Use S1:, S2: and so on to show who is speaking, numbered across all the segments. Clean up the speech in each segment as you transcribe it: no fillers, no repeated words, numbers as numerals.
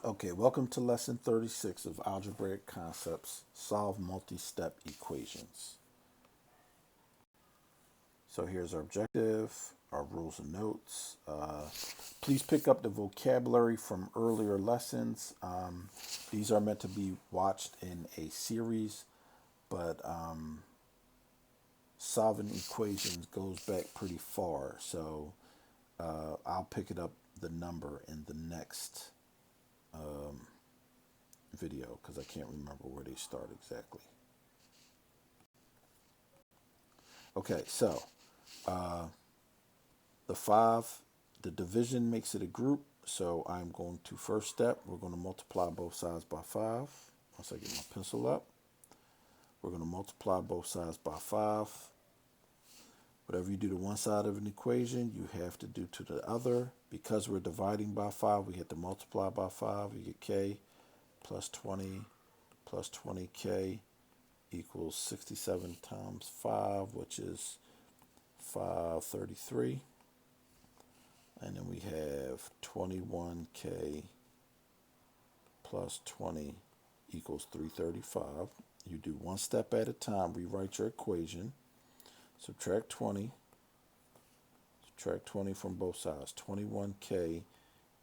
S1: Okay, welcome to lesson 36 of Algebraic Concepts, Solve Multi-Step Equations. So here's our objective, our rules and notes. Please pick up the vocabulary from earlier lessons. These are meant to be watched in a series, but solving equations goes back pretty far. So I'll pick it up the number in the next video because I can't remember where they start exactly. Okay, so the division makes it a group. So I'm going to first step, we're going to multiply both sides by 5. Once I get my pencil up, we're going to multiply both sides by 5. Whatever you do to one side of an equation, you have to do to the other. Because we're dividing by 5, we have to multiply by 5. You get k plus 20 plus 20k equals 67 times 5, which is 533. And then we have 21k plus 20 equals 335. You do one step at a time, rewrite your equation. Subtract 20 from both sides. 21k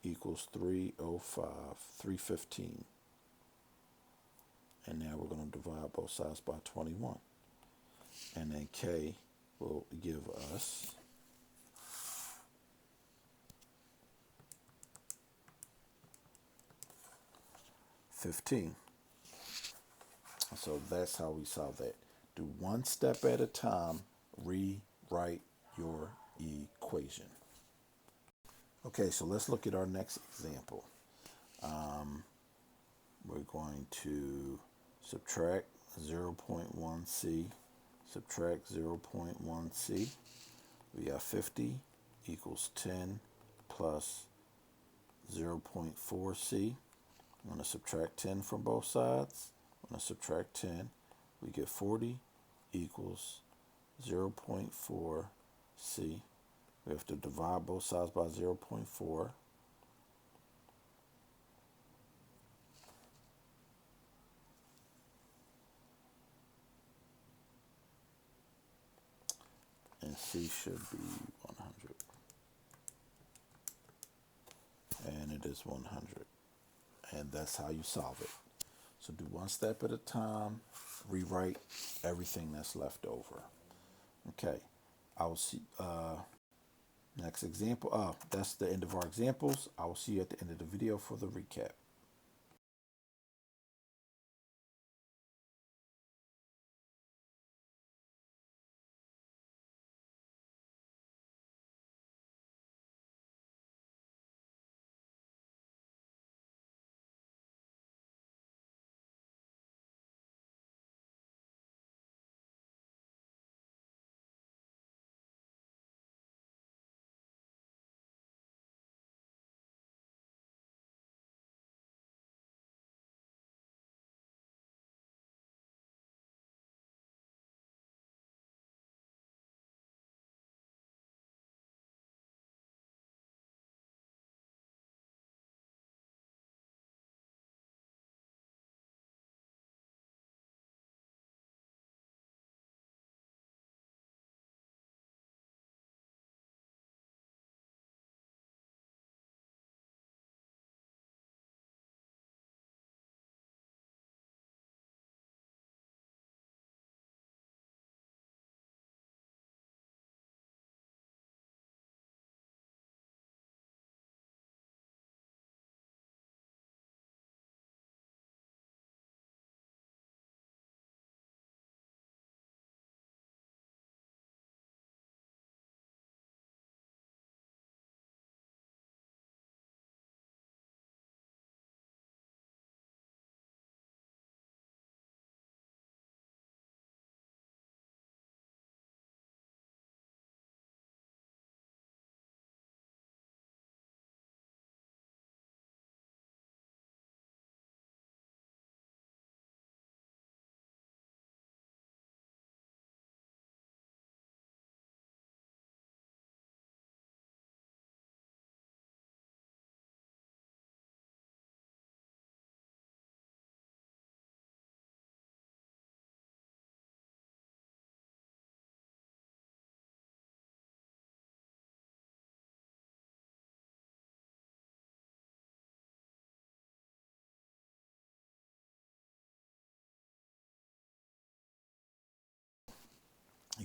S1: equals 305, 315. And now we're going to divide both sides by 21. And then k will give us 15. So that's how we solve that. Do one step at a time, rewrite your equation. Okay, so let's look at our next example. We're going to subtract 0.1c, subtract 0.1c. We got 50 equals 10 plus 0.4c. I'm going to subtract 10 from both sides. I'm going to subtract 10. We get 40 equals 0.4c. We have to divide both sides by 0.4. And c should be 100. And it is 100. And that's how you solve it. So do one step at a time, rewrite everything that's left over. Okay, I will see, next example, that's the end of our examples. I will see you at the end of the video for the recap.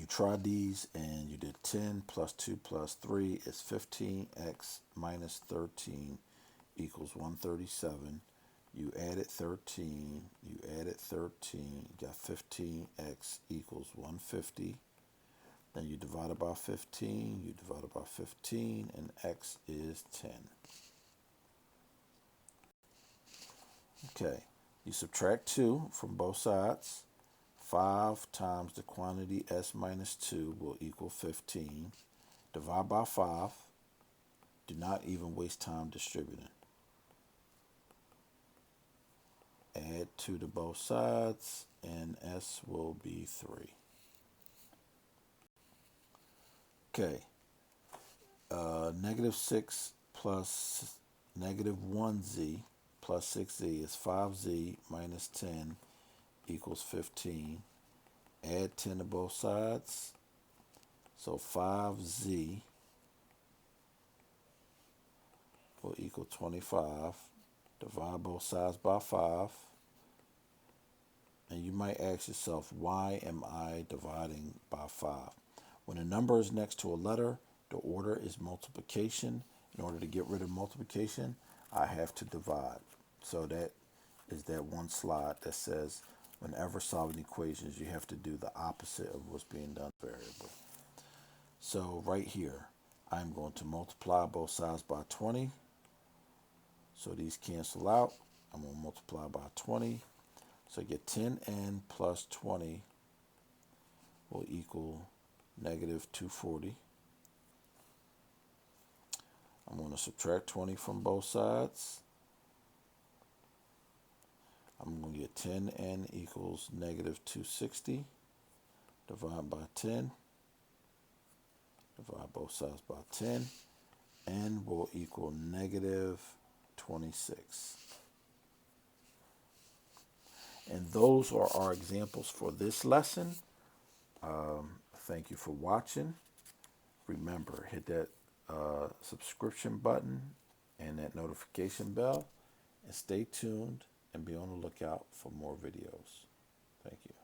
S1: you tried these and you did 10 plus 2 plus 3 is 15x minus 13 equals 137. You added 13, you added 13, you got 15x equals 150. Then you divide it by 15, you divide it by 15, and x is 10. Okay, you subtract 2 from both sides. 5 times the quantity s minus 2 will equal 15. Divide by 5. Do not even waste time distributing. Add 2 to both sides, and s will be 3. Okay, negative 6 plus negative 1z plus 6z is 5z minus 10 equals 15. Add 10 to both sides. So 5z will equal 25. Divide both sides by 5. And you might ask yourself, why am I dividing by 5? When a number is next to a letter, the order is multiplication. In order to get rid of multiplication, I have to divide. So that is that one slide that says whenever solving equations, you have to do the opposite of what's being done variable. So right here, I'm going to multiply both sides by 20. So these cancel out. I'm going to multiply by 20. So I get 10n plus 20 will equal negative 240. I'm going to subtract 20 from both sides. I'm going to get 10n equals negative 260. Divide by 10. Divide both sides by 10. N will equal negative 26. And those are our examples for this lesson. Thank you for watching. Remember, hit that subscription button and that notification bell, and stay tuned and be on the lookout for more videos. Thank you.